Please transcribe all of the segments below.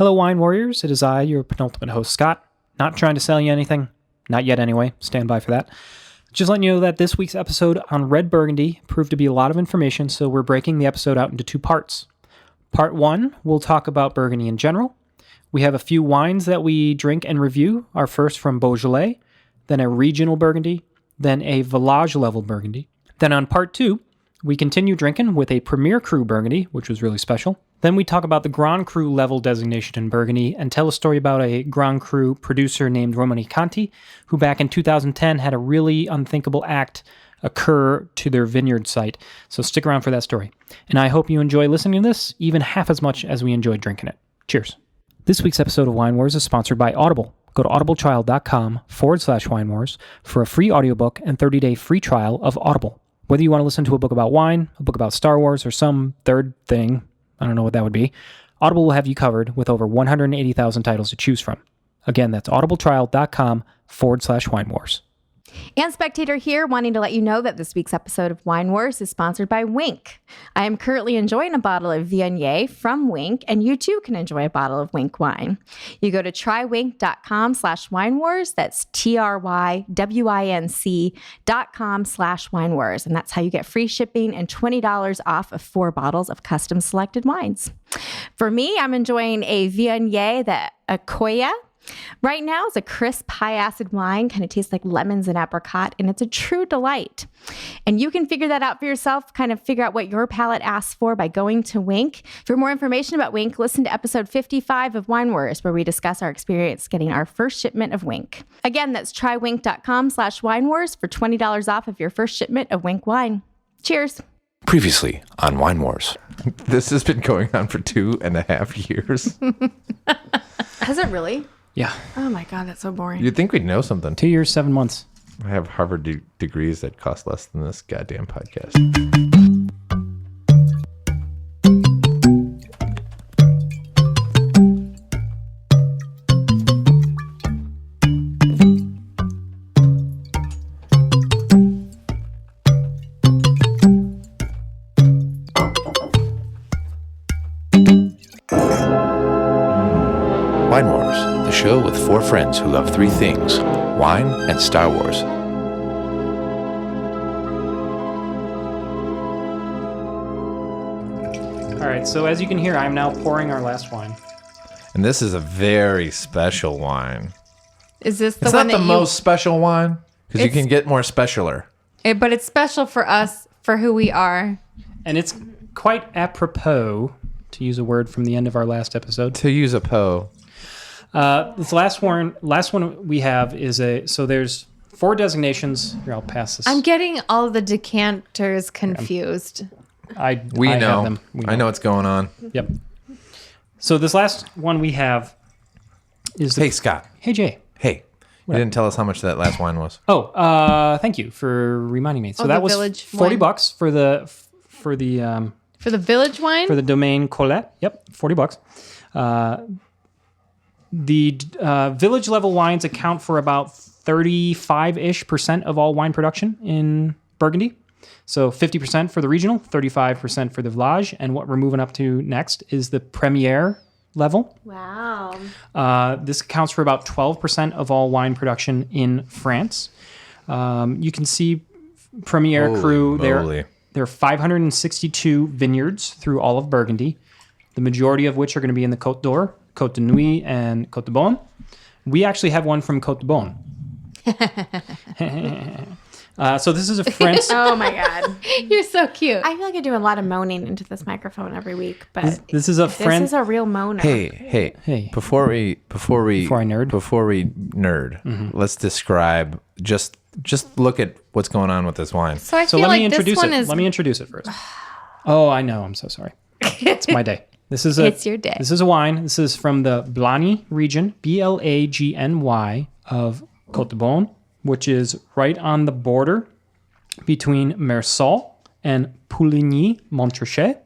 Hello, wine warriors. It is I, your penultimate host, Scott. Not trying to sell you anything. Not yet, anyway. Stand by for that. Just letting you know that this week's episode on red Burgundy proved to be a lot of information, so we're breaking the episode out into two parts. Part 1, we'll talk about Burgundy in general. We have a few wines that we drink and review. Our first from Beaujolais, then a regional Burgundy, then a village level Burgundy. Then on Part 2, we continue drinking with a Premier CRU Burgundy, which was really special. Then we talk about the Grand Cru level designation in Burgundy and tell a story about a Grand Cru producer named Romanee-Conti, who back in 2010 had a really unthinkable act occur to their vineyard site. So stick around for that story. And I hope you enjoy listening to this even half as much as we enjoyed drinking it. Cheers. This week's episode of Wine Wars is sponsored by Audible. Go to audibletrial.com/Wine Wars for a free audiobook and 30-day free trial of Audible. Whether you want to listen to a book about wine, a book about Star Wars, or some third thing, I don't know what that would be, Audible will have you covered with over 180,000 titles to choose from. Again, that's audibletrial.com/Wine Wars. And Spectator here, wanting to let you know that this week's episode of Wine Wars is sponsored by Winc. I am currently enjoying a bottle of Viognier from Winc, and you too can enjoy a bottle of Winc wine. You go to trywinc.com/Wine Wars. That's TRYWINC.com/Wine Wars. And that's how you get free shipping and $20 off of 4 bottles of custom selected wines. For me, I'm enjoying a Viognier, the Accoya. Right now, it's a crisp, high-acid wine, kind of tastes like lemons and apricot, and it's a true delight. And you can figure that out for yourself, kind of figure out what your palate asks for by going to Winc. For more information about Winc, listen to episode 55 of Wine Wars, where we discuss our experience getting our first shipment of Winc. Again, that's trywinc.com/Wine Wars for $20 off of your first shipment of Winc wine. Cheers. Previously on Wine Wars. This has been going on for 2.5 years. Has it really? Yeah. Oh my God, that's so boring. You'd think we'd know something. 2 years, 7 months. I have Harvard degrees that cost less than this goddamn podcast. Wine Wars, the show with 4 friends who love 3 things: wine and Star Wars. All right, so as you can hear, I'm now pouring our last wine. And this is a very special wine. Is this the It's one not the that most special wine, because you It's- can get more specialer. but it's special for us, for who we are. And it's quite apropos, to use a word from the end of our last episode. To use a Poe. This last one we have is so there's 4 designations. Here, I'll pass this. I'm getting all the decanters confused. We I know. have them. We I know what's going on. Yep. So this last one we have is Hey, Scott. Hey, Jay. Hey. You didn't tell us how much that last wine was. Oh, thank you for reminding me. So that the was village $40 for the For the village wine? for the Domaine Collotte. Yep, $40. The village level wines account for about 35-ish% of all wine production in Burgundy. So 50% for the regional, 35% for the village. And what we're moving up to next is the Premier level. Wow. This accounts for about 12% of all wine production in France. You can see Premier CRU there. There are 562 vineyards through all of Burgundy, the majority of which are going to be in the Côte d'Or, Côte de Nuit, and Côte de Beaune. We actually have one from Côte de Beaune. So this is a French... Oh my God. You're so cute. I feel like I do a lot of moaning into this microphone every week, but This is a this French... is a real moaner. Hey. Before we nerd, let's describe, just look at what's going on with this wine. so I So feel let me like this introduce one it. is... Let me introduce it first. Oh, I know. I'm so sorry. It's my day. It's your day. This is a wine. This is from the Blagny region, Blagny of Côte de Beaune, which is right on the border between Marcel and Puligny-Montrachet,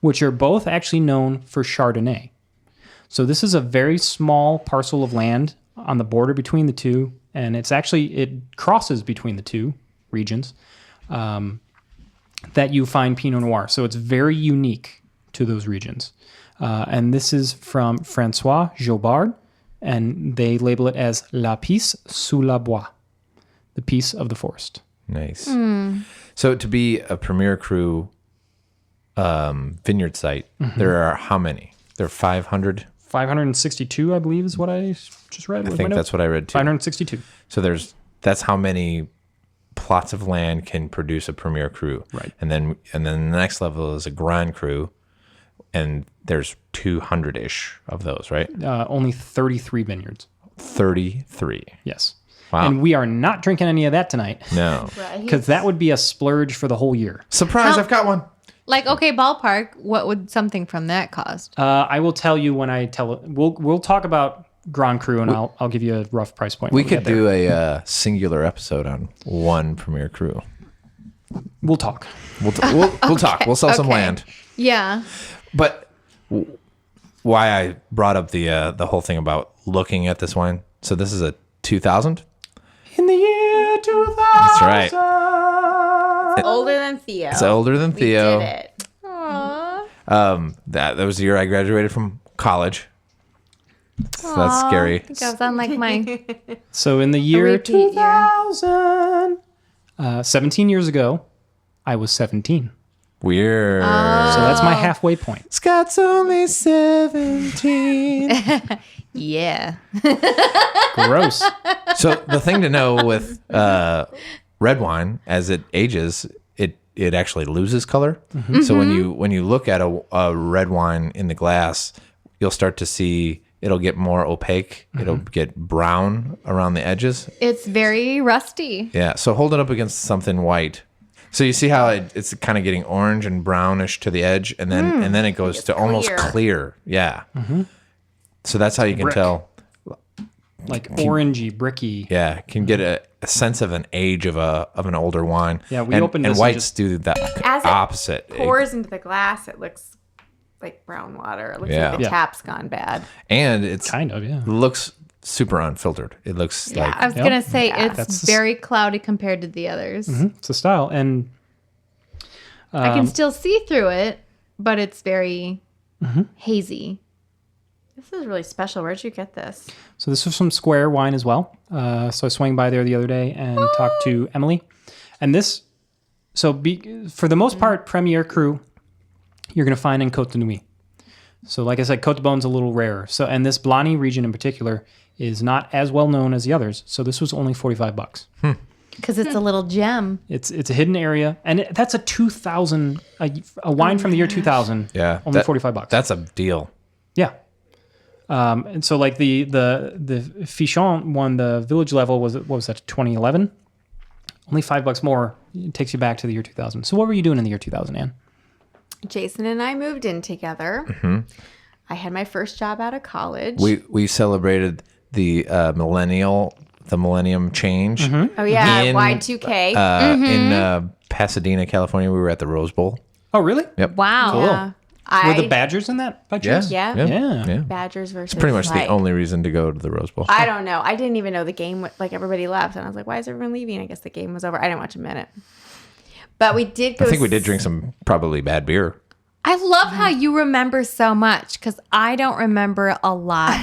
which are both actually known for Chardonnay. So this is a very small parcel of land on the border between the two, and it crosses between the two regions that you find Pinot Noir. So it's very unique to those regions. And this is from Francois Jobard, and they label it as La pièce sous la bois, the piece of the forest. Nice. So to be a Premier CRU vineyard site, there are how many? There are 500? 562, I believe, is what I just read. I think that's what I read too. 562. So that's how many plots of land can produce a Premier CRU. Right. And then the next level is a Grand CRU, and there's 200-ish of those, right? Only 33 vineyards. 33. Yes. Wow. And we are not drinking any of that tonight. No. Because that would be a splurge for the whole year. Surprise, I've got one. Like, okay, ballpark, what would something from that cost? I will tell you when I tell it. We'll talk about Grand Cru, and I'll give you a rough price point. We could do a singular episode on one Premier CRU. We'll talk. We'll talk. We'll sell some land. Yeah. But why I brought up the whole thing about looking at this wine. So this is a 2000. In the year 2000. That's right. Older than Theo. It's older than Theo. We did it. Aww. That was the year I graduated from college. So that's scary. I think I was on like my... So in the year repeat year. 2000, 17 years ago, I was 17. Weird. So that's my halfway point. Scott's only 17. Yeah. Gross. So the thing to know with red wine, as it ages, it actually loses color. So when you look at a red wine in the glass, you'll start to see it'll get more opaque. It'll get brown around the edges. It's very rusty. Yeah. So hold it up against something white. So you see how it's kind of getting orange and brownish to the edge, and then it goes to almost clear. Yeah. So that's how you can tell. Like orangey, bricky. Yeah, can get a sense of an age of an older wine. Yeah, we opened and this and whites just- do that As opposite. it pours into the glass, it looks like brown water. It looks Yeah. like the Yeah. tap's gone bad. And it's Kind of, yeah. looks super unfiltered. It looks like I was going to say That's it's the- very cloudy compared to the others. It's a style. And I can still see through it, but it's very hazy. This is really special. Where'd you get this? so this was from Square Wine as well. So I swung by there the other day and talked to Emily. And this, for the most part, Premier CRU, you're going to find in Côte de Nuit. So like I said, Côte de Beaune's a little rarer. So, and this Blagny region in particular is not as well known as the others. So this was only $45. Because it's a little gem. It's a hidden area, and that's a 2000 a wine from the year 2000. yeah, only $45. That's a deal. Yeah. And so like the Fixin one, the village level was, what was that, 2011? Only $5 more. It takes you back to the year 2000. So what were you doing in the year 2000, Anne? Jason and I moved in together. I had my first job out of college. We celebrated the millennium change. Oh yeah, In, Y2K. In Pasadena, California. We were at the Rose Bowl. Oh, really? Yep. Wow. Cool. Yeah. Were the Badgers in that by chance? Yeah. Yeah. Badgers versus It's pretty much the like- only reason to go to the Rose Bowl. I don't know. I didn't even know the game. Like everybody left, and I was like, "Why is everyone leaving?" I guess the game was over. I didn't watch a minute. But we did go. I think we did drink some probably bad beer. I love how you remember so much because I don't remember a lot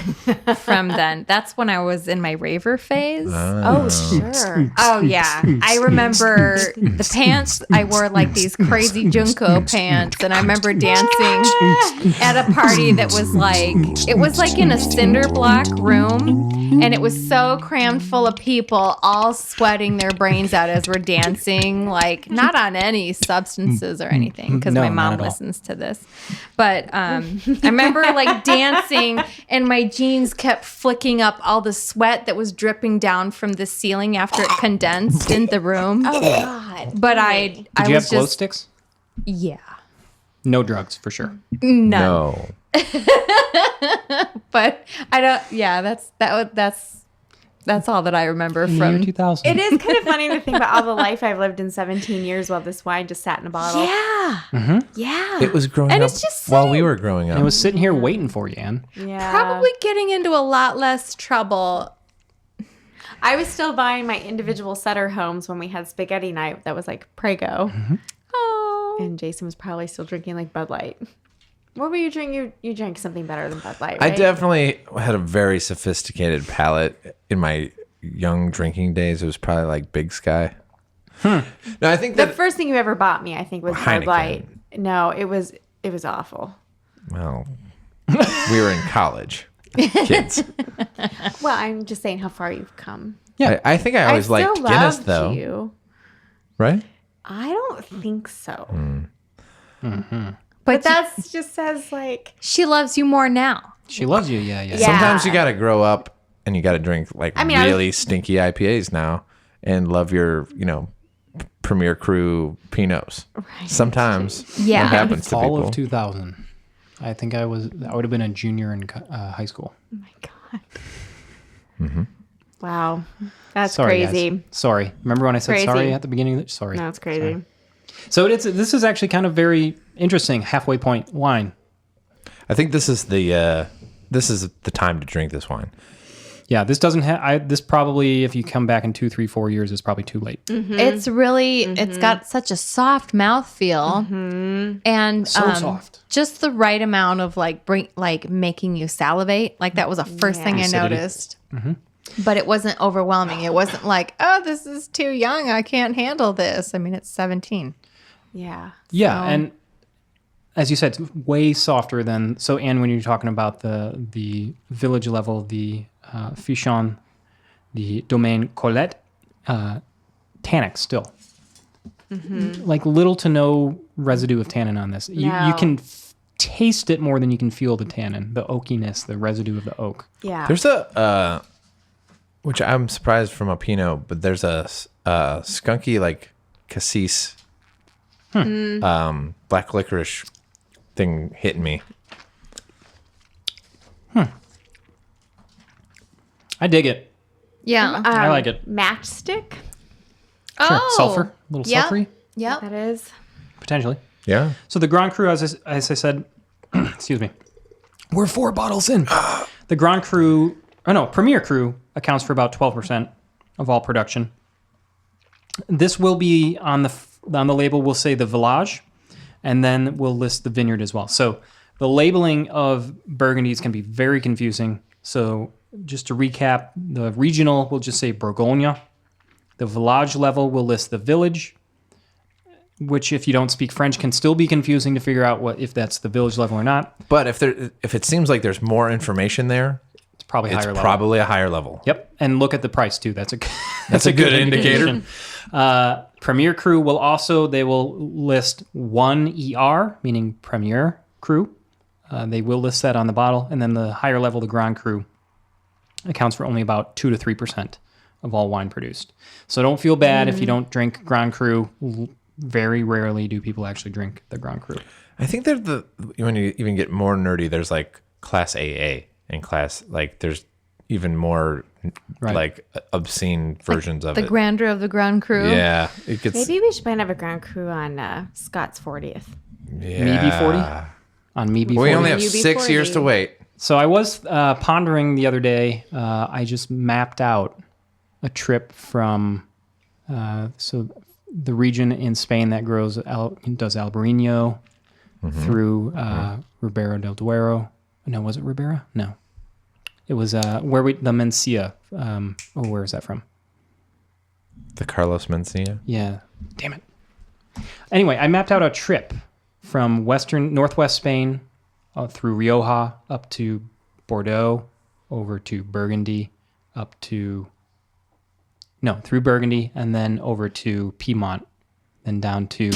from then. That's when I was in my raver phase. Oh sure. Oh, yeah. I remember the pants. I wore like these crazy Junko pants. And I remember dancing at a party that was like, it was like in a cinder block room. And it was so crammed full of people all sweating their brains out as we're dancing. Like, not on any substances or anything because No, my not mom at all. listens to this. But I remember like dancing and my jeans kept flicking up all the sweat that was dripping down from the ceiling after it condensed in the room. Oh God. But Did you was have glow just sticks? yeah. No drugs, for sure. No. No. But I don't yeah, that's all that I remember In the year from 2000. It is kind of funny to think about all the life I've lived in 17 years while this wine just sat in a bottle. Yeah. Yeah. It was growing And up it's just while we were growing up. And it was sitting here waiting for you, Anne. Yeah. Probably getting into a lot less trouble. I was still buying my individual Sutter homes when we had spaghetti night. That was like Prego. Oh. And Jason was probably still drinking like Bud Light. What were you drinking? You drank something better than Bud Light, I right? definitely had a very sophisticated palate in my young drinking days. It was probably like Big Sky. No, I think The that. first thing you ever bought me, I think, was Bud Heineken. Light. No, it was awful. Well, we were in college, kids. Well, I'm just saying how far you've come. Yeah. I think I always I still liked Guinness, loved though. you. Right? I don't think so. But But that's just says like she loves you more now. She loves you. Yeah. Yeah. Sometimes you got to grow up and you got to drink like I mean, I really stinky IPAs now and love your, Premier CRU Pinots. Right. Sometimes Yeah. that happens to Fall people. of 2000. I think I would have been a junior in high school. Oh my god. Wow. That's Sorry, crazy. guys. Sorry. Remember when I said Crazy. sorry at the beginning? Sorry. No, it's crazy. So this is actually kind of very interesting. Halfway point wine. I think this is the time to drink this wine. Yeah, this doesn't have. This probably, if you come back in 2, 3, 4 years, is probably too late. It's really, it's got such a soft mouthfeel, and So soft. just the right amount of making you salivate. Like that was the first thing I Acidity. noticed. But it wasn't overwhelming. It wasn't like, oh, this is too young. I can't handle this. I mean, it's 17. Yeah. Yeah, and as you said, it's way softer than. So, Anne, when you're talking about the village level, the Fixin, the Domaine, Collotte, tannic still. Like little to no residue of tannin on this. You No. can taste it more than you can feel the tannin, the oakiness, the residue of the oak. Yeah. There's a, which I'm surprised from a Pinot, but there's a skunky like cassis, black licorice thing hitting me. I dig it. Yeah. I like it. Matchstick. Sure. Oh. Sulfur, a little Yep. sulfury, Yep. That is. potentially. Yeah. So the Grand Cru, as I said, excuse me, we're 4 bottles in. The Grand Cru, Premier CRU accounts for about 12% of all production. This will be on the label. We'll say the village, and then we'll list the vineyard as well. So the labeling of Burgundies can be very confusing. So just to recap, the regional will just say Bourgogne. The village level will list the village, which if you don't speak French can still be confusing to figure out if that's the village level or not. But if it seems like there's more information there, It's probably it's higher level. probably a higher level. Yep, and look at the price too. That's a That's a good indicator. Premier CRU will also list 1 ER, meaning Premier CRU. They will list that on the bottle, and then the higher level, the Grand Cru, accounts for only about 2 to 3% of all wine produced. So don't feel bad if you don't drink Grand Cru. Very rarely do people actually drink the Grand Cru. I think when you even get more nerdy, there's like class AA and class, like there's even more like obscene versions of The it. grandeur of the Grand Cru. Yeah. It gets Maybe we should plan to have a Grand Cru on Scott's 40th. Maybe 40? On me before. We only have You be 6 years to 40. wait. So I was pondering the other day. I just mapped out a trip from the region in Spain that does Albarino through Ribera del Duero. No, was it Ribera? No, it was the Mencia. Where is that from? The Carlos Mencia. Yeah, damn it. Anyway, I mapped out a trip from northwest Spain through Rioja up to Bordeaux, over to Burgundy, through Burgundy, and then over to Piedmont, then down to...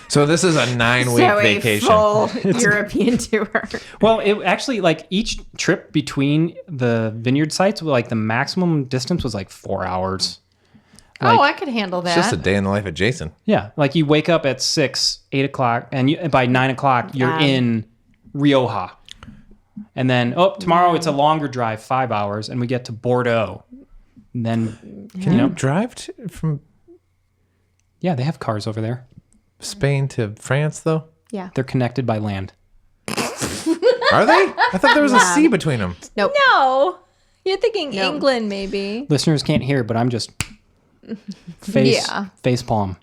So this is a 9-week So vacation. a full European tour. Well, it actually, like, each trip between the vineyard sites, like, the maximum distance was like 4 hours. Oh, I could handle that. It's just a day in the life of Jason. Yeah, like you wake up at 6, 8 o'clock, and by 9 o'clock, you're in Rioja. And then, tomorrow it's a longer drive, 5 hours, and we get to Bordeaux. And then, Can you drive from yeah, they have cars over there. Spain to France, though? Yeah. They're connected by land. Are they? I thought there was a sea between them. Nope. No. You're thinking England, maybe. Listeners can't hear, but I'm just face palm.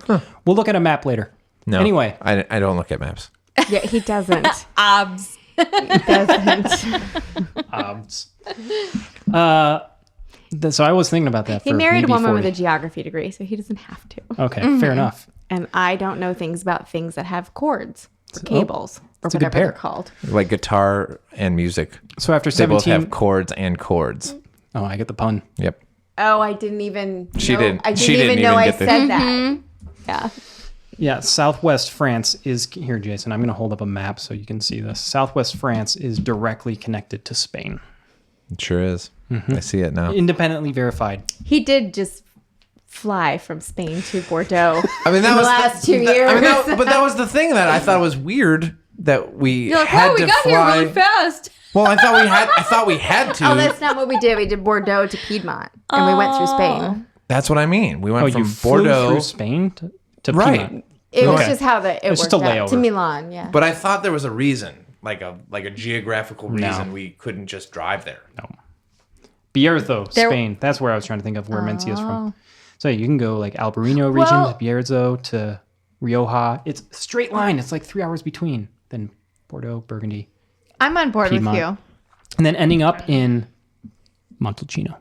We'll look at a map later. No. Anyway. I don't look at maps. Yeah, he doesn't. Obs. He doesn't. So I was thinking about that. He married a woman with a geography degree, so he doesn't have to. Okay, fair enough. And I don't know things about things that have cords or cables or a good whatever they're pair. called. Like guitar and music. So after They both 17, have chords and chords. oh, I get the pun. Yep. Oh, I didn't even. She know, didn't- I she didn't even didn't know even I get the- said that. Yeah. Yeah, Southwest France is here, Jason. I'm going to hold up a map so you can see this. Southwest France is directly connected to Spain. It sure is. I see it now. Independently verified. He did just fly from Spain to Bordeaux. I mean, that in was the last 2 years. but that was the thing that I thought was weird that we You're like, had wow, we to got fly. here really fast. Well, I thought we had to. Oh, that's not what we did. We did Bordeaux to Piedmont, and we went through Spain. That's what I mean. We went Oh, from you flew Bordeaux. through Spain to Right. Piedmont. It was Okay. just how it It's worked just a out. To layover. Milan, yeah. But I thought there was a reason, like a geographical reason we couldn't just drive there. No. Bierzo, Spain. That's where I was trying to think of where Mencia is from. So you can go like Albarino region, Well- Bierzo to Rioja. It's a straight line. It's like 3 hours between. Then Bordeaux, Burgundy, I'm on board Piedmont. with you. and then ending up in Montalcino.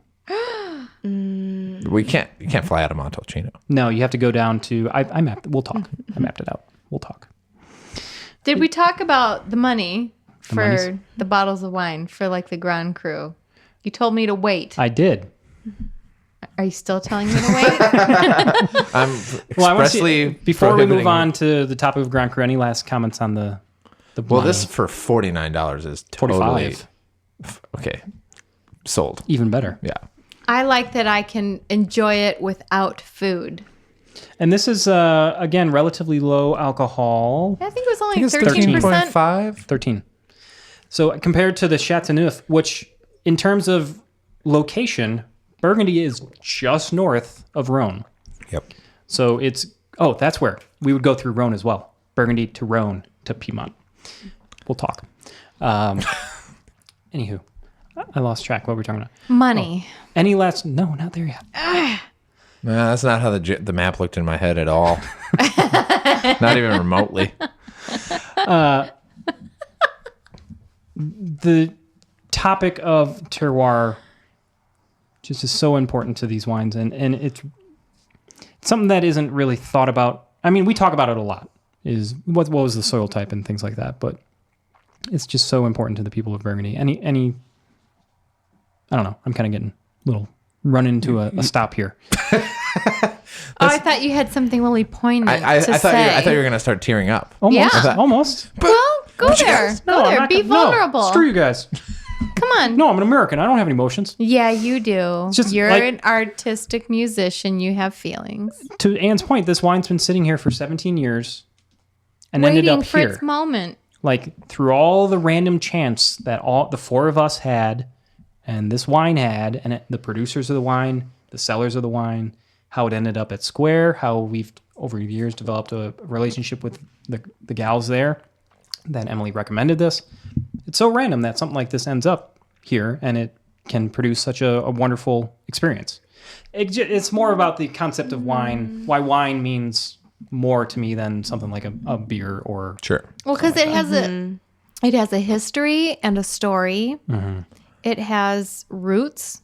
You can't fly out of Montalcino. No, you have to go down to. I mapped. We'll talk. I mapped it out. We'll talk. Did we talk about the money for monies? the bottles of wine for like the Grand Cru? You told me to wait. I did. Are you still telling me to wait? I'm Well, I want to expressly see, before we move prohibiting- on to the topic of Grand Cru, any last comments on the Well, money? this for $49 is totally 45. Okay, sold. Even better. Yeah. I like that I can enjoy it without food. And this is again relatively low alcohol. I think it was only think it's 13%. 13.5. 13. So compared to the Chateauneuf, which in terms of location, Burgundy is just north of Rhone. Yep. So it's, that's where we would go through Rhone as well. Burgundy to Rhone to Piedmont. We'll talk. Anywho, I lost track what we're talking about. Money. Any last, no, not there yet. No, that's not how the map looked in my head at all. Not even remotely. The topic of terroir just is so important to these wines, and it's something that isn't really thought about. I mean, we talk about it a lot, is what was the soil type and things like that, but it's just so important to the people of Burgundy. Any I don't know, I'm kind of getting a little run into a stop here. I thought you had something really poignant I to thought say. I thought you were gonna start tearing up. Almost, Yeah. almost. Well, go there. Go I'm there. not Be gonna- no, vulnerable. screw you guys. Come on. No, I'm an American. I don't have any emotions. Yeah, you do. just You're like- an artistic musician. You have feelings. To Anne's point, this wine's been sitting here for 17 years and ended Waiting up for here. its moment. Like through all the random chance that all the four of us had, and this wine had, and the producers of the wine, the sellers of the wine, how it ended up at Square, how we've over the years developed a relationship with the gals there, that Emily recommended this. It's so random that something like this ends up here, and it can produce such a wonderful experience. It's more about the concept of wine, why wine means more to me than something like a beer or Sure. Well, because it has it has a history and a story. Mm-hmm. It has roots,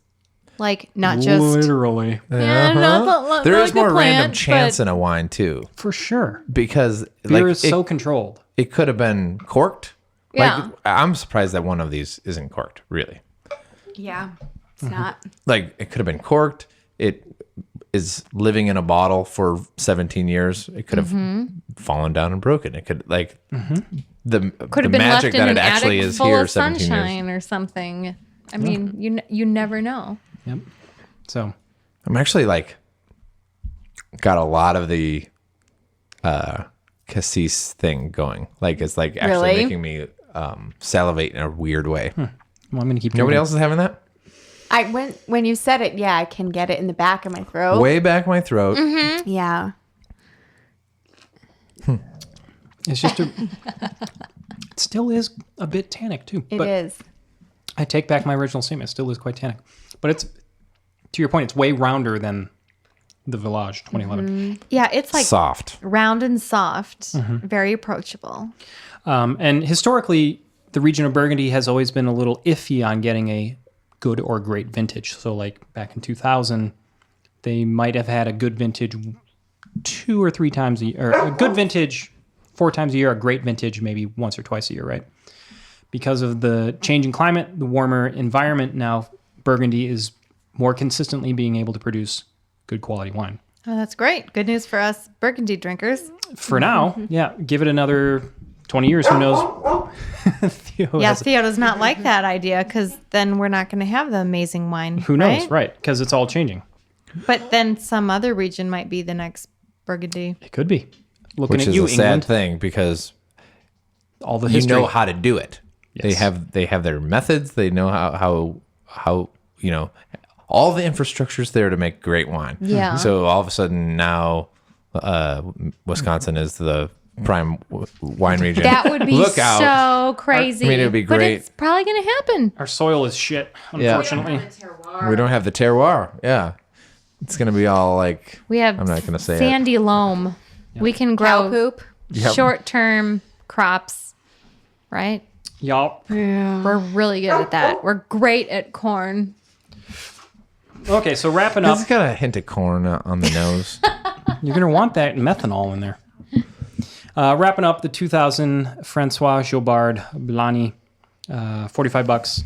like not just literally. not There like is more a random plant, chance but in a wine too, For sure. because Beer like is so controlled. it could have been corked. Yeah. Like, I'm surprised that one of these isn't corked. Really, Yeah, it's not. like it could have been corked. It is living in a bottle for 17 years. It could have fallen down and broken. It could like the could have been magic left in that an it actually attic is full here of 17 years. sunshine or something. I mean, you never know. Yep. So I'm actually like got a lot of the cassis thing going. Like it's like actually Really? making me salivate in a weird way. well, I'm going to keep Nobody drinking. else is having that? When you said it, yeah, I can get it in the back of my throat. Way back my throat. Yeah. It's just it still is a bit tannic too. It but is. I take back my original statement. It still is quite tannic. But it's, to your point, it's way rounder than the Village 2011. Yeah, it's like Soft. round and soft, very approachable. And historically, the region of Burgundy has always been a little iffy on getting a good or great vintage. So like back in 2000, they might have had a good vintage 2 or 3 times a year, or a good vintage 4 times a year, a great vintage maybe once or twice a year, right? Because of the changing climate, the warmer environment, now Burgundy is more consistently being able to produce good quality wine. Oh, that's great. Good news for us Burgundy drinkers. For now, yeah. Give it another 20 years, who knows? Theo does not like that idea because then we're not going to have the amazing wine. Who knows, right? Because it's all changing. But then some other region might be the next Burgundy. It could be. Looking Which at is you, a sad England. thing because All the you history. know how to do it. Yes. They have their methods. They know how all the infrastructure's there to make great wine. Yeah. So all of a sudden now, Wisconsin is the prime wine region. That would be Look out. so crazy. I mean, it would be But great. it's probably going to happen. Our soil is shit, unfortunately. We don't have the terroir. Yeah. It's going to be all like, We have I'm not going to say sandy loam. We can Cow grow poop. Yep. short-term crops, right? Y'all. We're really good at that. We're great at corn. Okay, so wrapping it. up. It's got a hint of corn on the nose. You're going to want that methanol in there. Wrapping up the 2000 Francois Jobard Blagny, $45.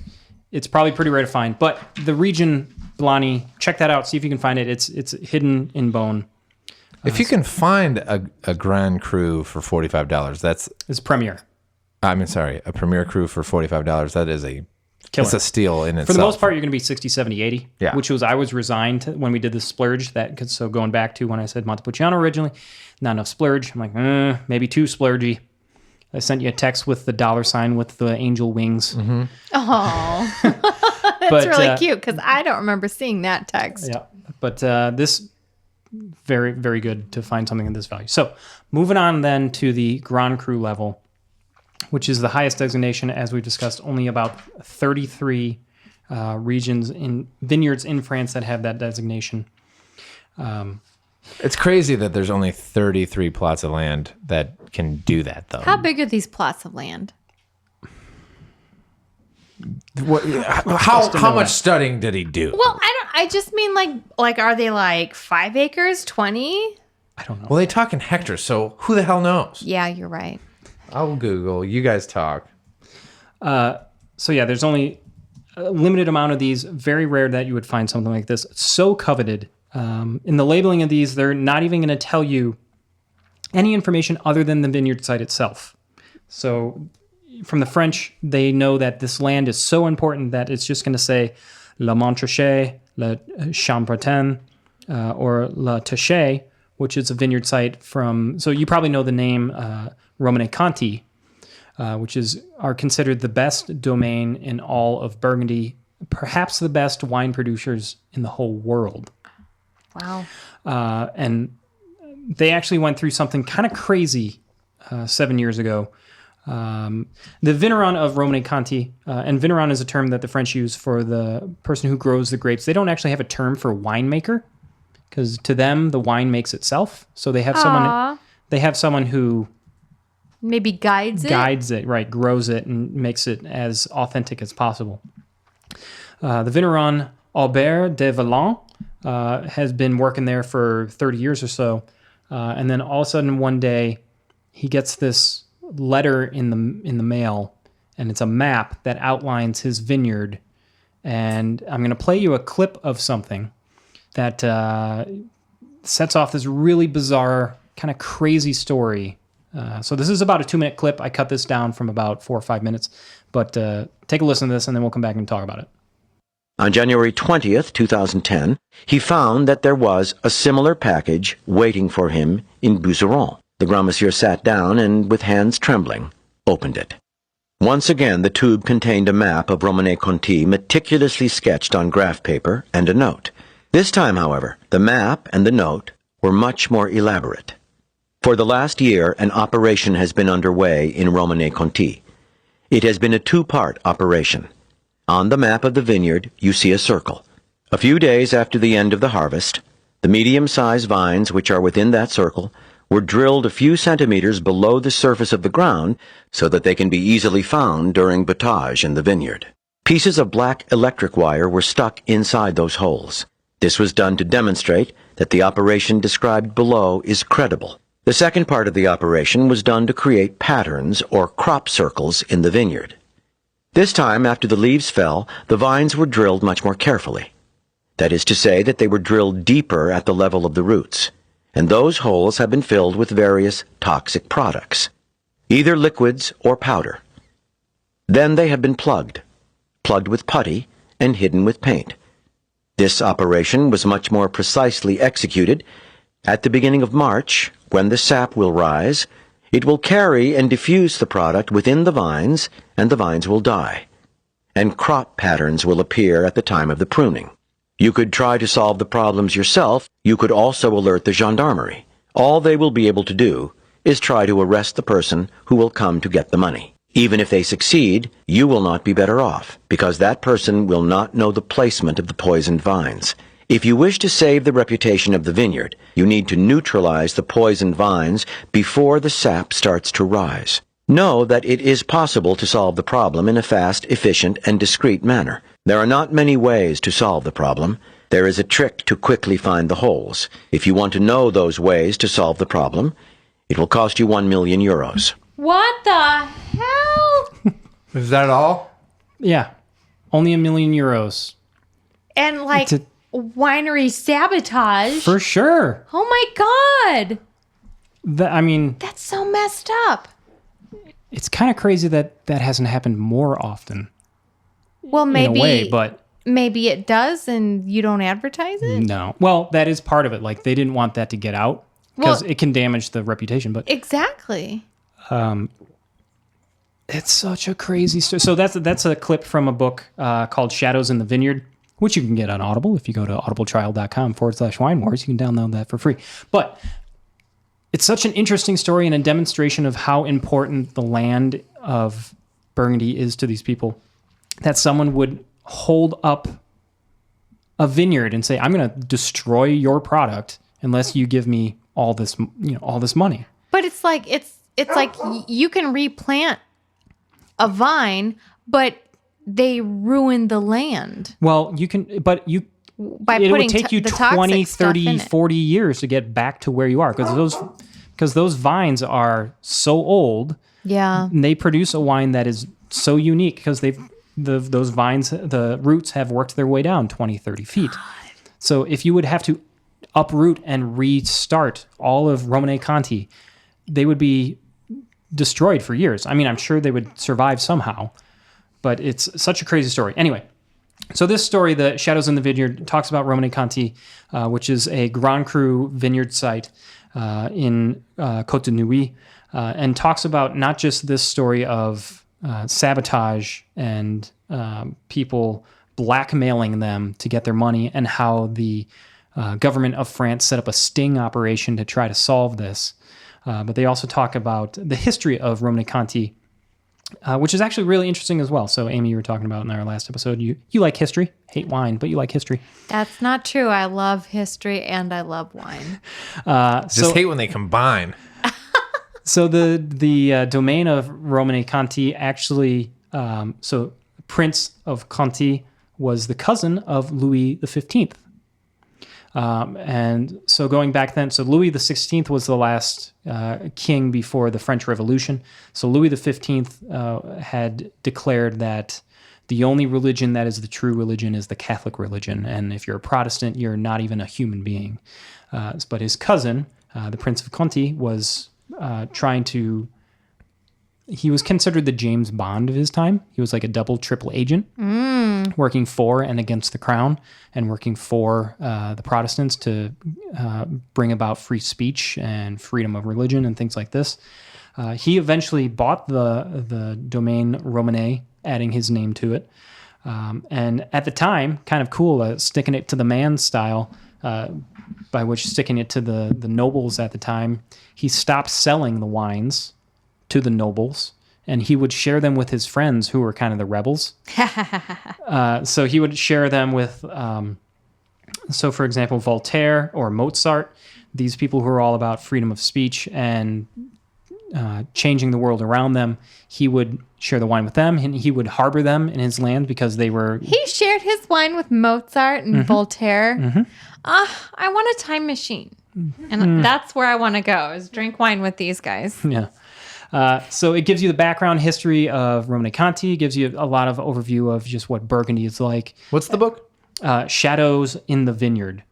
It's probably pretty rare to find, but the region Blagny, check that out. See if you can find it. It's hidden in bone. If you can find a Grand Cru for $45, It's Premier. a Premier Cru for $45, that is Killer. it's a steal in itself. For the most part, you're going to be 60, 70, 80. Yeah. Which was, I was resigned to when we did the splurge. So going back to when I said Montepulciano originally, not enough splurge. I'm like, maybe too splurgy. I sent you a text with the $sign with the angel wings. Mm-hmm. Oh, But, that's really cute because I don't remember seeing that text. Yeah. But this, very, very good to find something in this value. So moving on then to the Grand Cru level, which is the highest designation, as we've discussed, only about 33 regions in vineyards in France that have that designation. It's crazy that there's only 33 plots of land that can do that, though. How big are these plots of land? How much studying did he do? Well, I just mean like are they like 5 acres, 20? I don't know. Well, they talk in hectares, so who the hell knows? Yeah, you're right. I'll Google. You guys talk. So yeah, there's only a limited amount of these. Very rare that you would find something like this. So coveted. In the labeling of these, they're not even going to tell you any information other than the vineyard site itself. So from the French, they know that this land is so important that it's just going to say La Montrachet, La Chambertin, or La Taché, which is a vineyard site from, so you probably know the name Romanee-Conti, which are considered the best domain in all of Burgundy, perhaps the best wine producers in the whole world. Wow. And they actually went through something kind of crazy 7 years ago. The vigneron of Romanee-Conti, and vigneron is a term that the French use for the person who grows the grapes. They don't actually have a term for winemaker, because to them the wine makes itself. So they have someone who Maybe guides it. right, grows it and makes it as authentic as possible. The vigneron Albert de Valent has been working there for 30 years or so, and then all of a sudden one day he gets this letter in the mail, and it's a map that outlines his vineyard. And I'm going to play you a clip of something that sets off this really bizarre, kind of crazy story. So this is about a 2-minute clip. I cut this down from about 4 or 5 minutes, but take a listen to this and then we'll come back and talk about it. On January 20th, 2010, he found that there was a similar package waiting for him in Beaujolais. The Grand Monsieur sat down and, with hands trembling, opened it. Once again, the tube contained a map of Romanee-Conti meticulously sketched on graph paper and a note. This time, however, the map and the note were much more elaborate. For the last year, an operation has been underway in Romanee-Conti. It has been a 2-part operation. On the map of the vineyard, you see a circle. A few days after the end of the harvest, the medium-sized vines which are within that circle were drilled a few centimeters below the surface of the ground so that they can be easily found during battage in the vineyard. Pieces of black electric wire were stuck inside those holes. This was done to demonstrate that the operation described below is credible. The second part of the operation was done to create patterns or crop circles in the vineyard. This time, after the leaves fell, the vines were drilled much more carefully. That is to say that they were drilled deeper at the level of the roots, and those holes have been filled with various toxic products, either liquids or powder. Then they have been plugged with putty and hidden with paint. This operation was much more precisely executed. At the beginning of March, when the sap will rise, it will carry and diffuse the product within the vines, and the vines will die, and crop patterns will appear at the time of the pruning. You could try to solve the problems yourself. You could also alert the gendarmerie. All they will be able to do is try to arrest the person who will come to get the money. Even if they succeed, you will not be better off, because that person will not know the placement of the poisoned vines. If you wish to save the reputation of the vineyard, you need to neutralize the poisoned vines before the sap starts to rise. Know that it is possible to solve the problem in a fast, efficient, and discreet manner. There are not many ways to solve the problem. There is a trick to quickly find the holes. If you want to know those ways to solve the problem, it will cost you 1 million euros. What the hell? Is that all? Yeah. Only €1 million. And like winery sabotage. For sure. Oh my God. That's so messed up. It's kind of crazy that that hasn't happened more often. Well, maybe. In a way, but maybe it does and you don't advertise it? no. Well, that is part of it. Like, they didn't want that to get out because it can damage the reputation. But exactly. It's such a crazy story. So that's a clip from a book called Shadows in the Vineyard, which you can get on Audible. If you go to audibletrial.com/wine wars, you can download that for free. But it's such an interesting story and a demonstration of how important the land of Burgundy is to these people, that someone would hold up a vineyard and say, I'm going to destroy your product unless you give me all this money. But it's like you can replant a vine, but they ruin the land. Well, you can, but it would take you 20, 30, 40 years to get back to where you are, because those vines are so old. Yeah. And they produce a wine that is so unique because those vines, the roots have worked their way down 20, 30 feet. So if you would have to uproot and restart all of Romanee-Conti, they would be destroyed for years. I mean, I'm sure they would survive somehow, but it's such a crazy story. Anyway, so this story, the Shadows in the Vineyard, talks about Romanee-Conti, which is a Grand Cru vineyard site in Côte de Nuit, and talks about not just this story of sabotage and people blackmailing them to get their money, and how the government of France set up a sting operation to try to solve this. But they also talk about the history of Romanee-Conti, which is actually really interesting as well. So, Amy, you were talking about in our last episode, you like history, hate wine, but you like history. That's not true. I love history and I love wine. Just hate when they combine. So the domain of Romanee-Conti actually, so Prince of Conti was the cousin of Louis XV. And so going back then, so Louis XVI was the last king before the French Revolution. So Louis XV had declared that the only religion that is the true religion is the Catholic religion. And if you're a Protestant, you're not even a human being. But his cousin, the Prince of Conti, was he was considered the James Bond of his time. He was like a double, triple agent, working for and against the crown, and working for the Protestants to bring about free speech and freedom of religion and things like this. He eventually bought the domain Romanee, adding his name to it. And at the time, kind of cool, sticking it to the man style, by which sticking it to the nobles at the time, he stopped selling the wines to the nobles, and he would share them with his friends who were kind of the rebels. So he would share them with So, for example, Voltaire or Mozart, these people who are all about freedom of speech and changing the world around them, he would share the wine with them, and he would harbor them in his land because they were... He shared his wine with Mozart and Voltaire. I want a time machine. And that's where I want to go, is drink wine with these guys. Yeah. So it gives you the background history of Romanee-Conti, gives you a lot of overview of just what Burgundy is like. What's the book? Shadows in the Vineyard.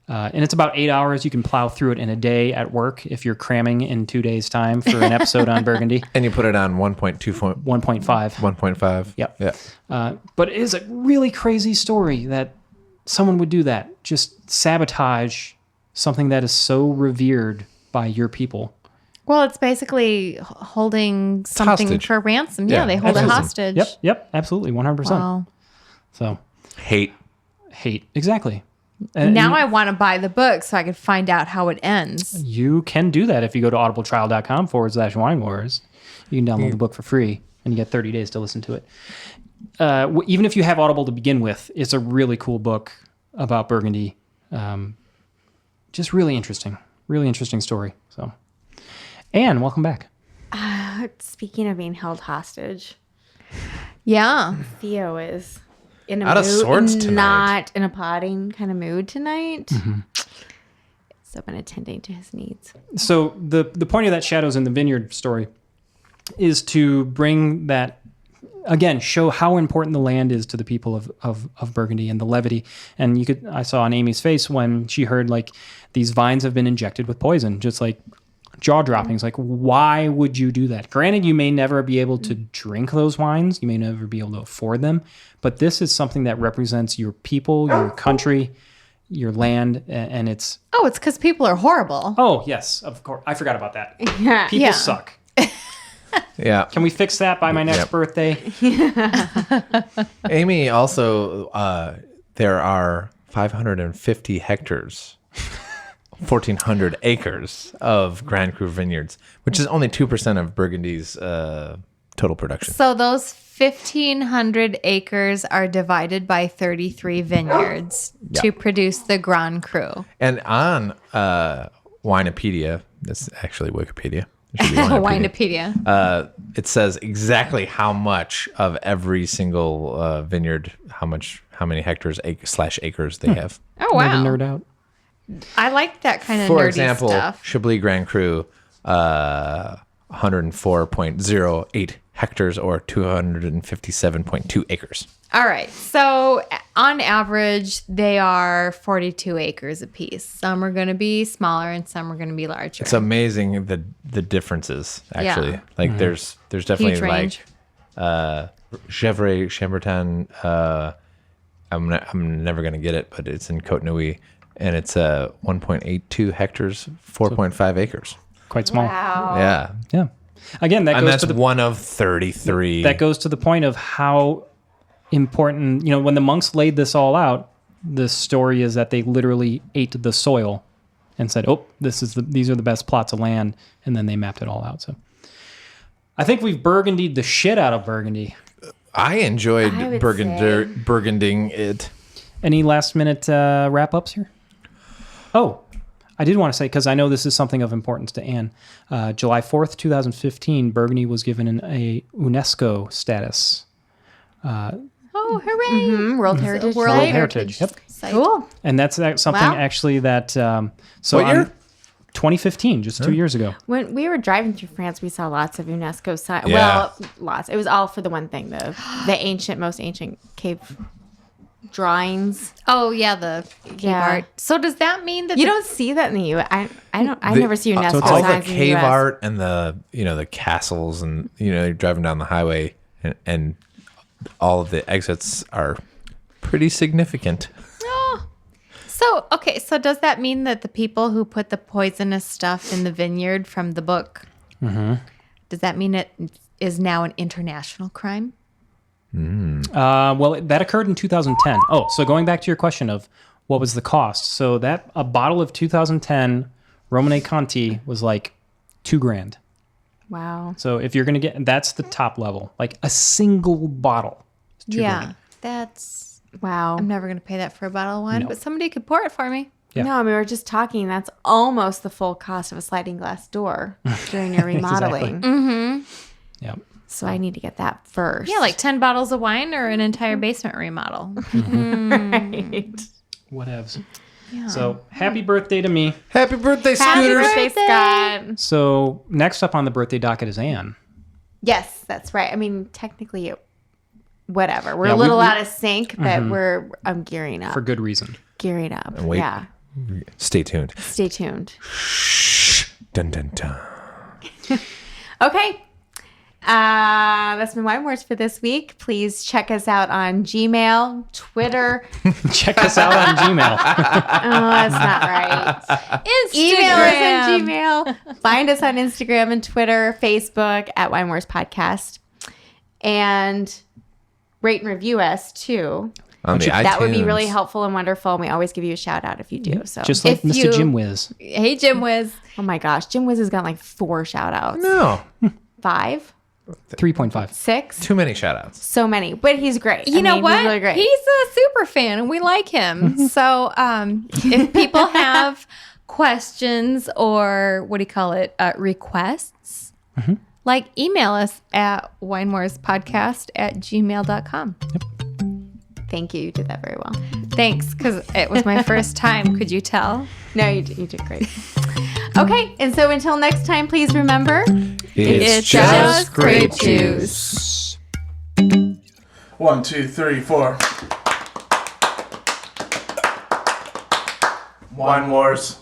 And it's about 8 hours. You can plow through it in a day at work if you're cramming in 2 days' time for an episode on Burgundy. And you put it on 1.2... 1.5. 1.5? Yep. Yeah. But it is a really crazy story that someone would do that. Just sabotage something that is so revered by your people. Well, it's basically holding something hostage. for ransom. Yeah, they hold it hostage. Yep, absolutely, 100%. Wow. So, Hate. exactly. Now I want to buy the book so I can find out how it ends. You can do that if you go to audibletrial.com/wine wars. You can download the book for free, and you get 30 days to listen to it. Even if you have Audible to begin with, it's a really cool book about Burgundy. Just really interesting story. So, Anne, welcome back. Speaking of being held hostage, Yeah. Theo is in a Out of mood, sorts tonight. not in a potting kind of mood tonight. So I've been attending to his needs. So the point of that Shadows in the Vineyard story is to bring that, again, show how important the land is to the people of Burgundy and the levity. And I saw on Amy's face when she heard like these vines have been injected with poison, just like jaw droppings. Like, why would you do that? Granted, you may never be able to drink those wines. You may never be able to afford them. But this is something that represents your people, your country, your land, and it's... Oh, it's because people are horrible. Oh, yes, of course. I forgot about that. Yeah. People suck. Yeah. Can we fix that by my next birthday? Amy, also, there are 550 hectares, 1,400 acres of Grand Cru vineyards, which is only 2% of Burgundy's total production. So those 1,500 acres are divided by 33 vineyards to produce the Grand Cru. And on Winepedia, that's actually Wikipedia. It should be Winepedia. Winepedia. It says exactly how much of every single vineyard, how many hectares / acres they have. Oh, Way to wow. nerd out. I like that kind of For nerdy example, stuff. Chablis Grand Cru, 104.08 hectares or 257.2 acres. All right. So on average, they are 42 acres apiece. Some are going to be smaller and some are going to be larger. It's amazing the differences, actually. Yeah. Like there's definitely Huge range. like Gevrey, Chambertin. I'm never going to get it, but it's in Côte Nui. And it's 1.82 hectares, 4.5 acres. Quite small. Wow. Yeah. Yeah. Again, that And goes that's to the one of 33. that goes to the point of how important, when the monks laid this all out, the story is that they literally ate the soil and said, "Oh, these are the best plots of land," and then they mapped it all out. So I think we've burgundied the shit out of Burgundy. I enjoyed I would burgunding it. Any last minute wrap ups here? Oh, I did want to say, because I know this is something of importance to Anne, July 4th, 2015, Burgundy was given a UNESCO status. Oh, hooray. World Heritage. World Site. Heritage, yep. Site. Cool. And that's something Wow. actually that... so What year? 2015, just 2 years ago. When we were driving through France, we saw lots of UNESCO sites. Yeah. Well, lots. It was all for the one thing, the most ancient cave drawings. Oh, yeah, the cave Yeah. art. So does that mean that You don't see that in the U.S. I never see UNESCO so it's All the signs in the cave U.S. art and the castles and you're driving down the highway and all of the exits are pretty significant. So, okay, so does that mean that the people who put the poisonous stuff in the vineyard from the book, does that mean it is now an international crime? Well, that occurred in 2010. Oh, so going back to your question of what was the cost. So that a bottle of 2010 Romanee-Conti was like $2,000. Wow. So if you're going to get, that's the top level, like a single bottle. is $2,000. Yeah, that's... Wow. I'm never going to pay that for a bottle of wine, but somebody could pour it for me. Yeah. No, I mean, we were just talking. That's almost the full cost of a sliding glass door during your remodeling. Exactly. Mm-hmm. Yeah. So I need to get that first. Yeah, like 10 bottles of wine or an entire basement remodel. Right. Whatevs. Yeah. So happy birthday to me. Happy birthday, Happy Scooters. birthday, Scott. So next up on the birthday docket is Anne. Yes, that's right. I mean, technically, whatever. We're Yeah, a little we- out of sync, but I'm gearing up. For good reason. Gearing up. And wait. Yeah. Stay tuned. Stay tuned. Dun, dun, dun. Okay. That's been Wine Wars for this week. Please check us out on Gmail, Twitter. Check us out on Gmail. Oh, that's not right. Email us on Gmail. Find us on Instagram and Twitter, Facebook at Wine Wars Podcast. And rate and review us too. On the That would be iTunes. really helpful and wonderful. And we always give you a shout out if you do. So Just like If Mr. you- Jim Wiz. Hey, Jim Wiz. oh my gosh, Jim Wiz has got like 4 shout outs. No. 5, 3.5. 6. Too many shout outs. So many. But he's great. You know what? He's really great. He's a super fan and we like him. So if people have questions or requests, like email us at winemorspodcast@gmail.com. Thank you. You did that very well. Thanks, because it was my first time. Could you tell? No, you did great. Okay, and so until next time, please remember, It's just grape juice. 1, 2, 3, 4. Wine Wars.